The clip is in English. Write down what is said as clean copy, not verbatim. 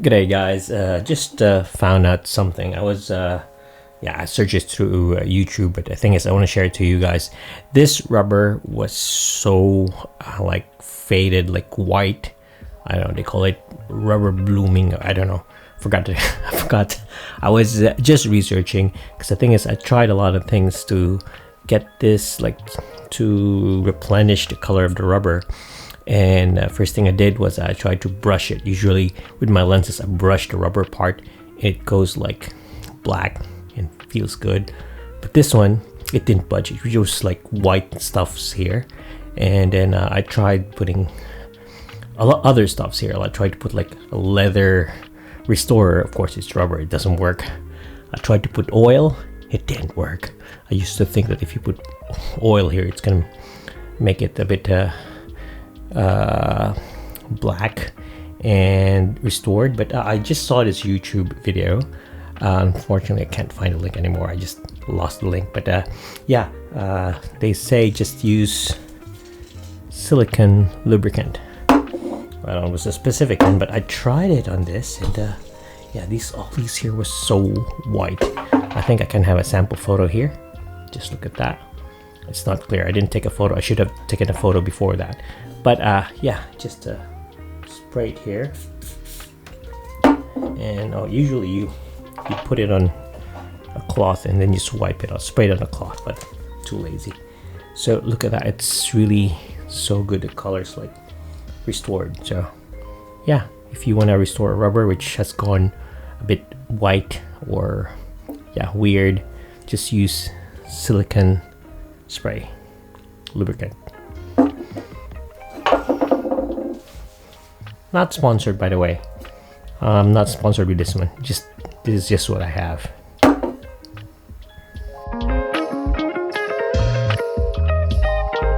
G'day guys, just found out something. I searched it through YouTube, but the thing is I want to share it to you guys. This rubber was so like faded, like white. I don't know, they call it rubber blooming. I don't know. I forgot. I was just researching because the thing is I tried a lot of things to get this, like to replenish the color of the rubber. And first thing I did was I tried to brush it. Usually with my lenses I brush the rubber part. It goes like black and feels good. But this one, it didn't budge. It was just like white stuffs here. And then I tried putting a lot other stuffs here. I tried to put like a leather restorer. Of course it's rubber, it doesn't work. I tried to put oil, it didn't work. I used to think that if you put oil here it's gonna make it a bit black and restored, but I just saw this YouTube video. Unfortunately I can't find the link anymore. I just lost the link, but they say just use silicone lubricant. I don't know, it was a specific one, but I tried it on this, and all these here was so white. I think I can have a sample photo here. Just look at that. It's not clear. I didn't take a photo. I should have taken a photo before that. But just spray it here. And usually you put it on a cloth and then you swipe it. I'll spray it on a cloth, but too lazy. So look at that. It's really so good. The color's like restored. So yeah, if you want to restore a rubber which has gone a bit white or weird, just use silicone spray lubricant. Not sponsored, by the way. I'm not sponsored with this one. This is just what I have.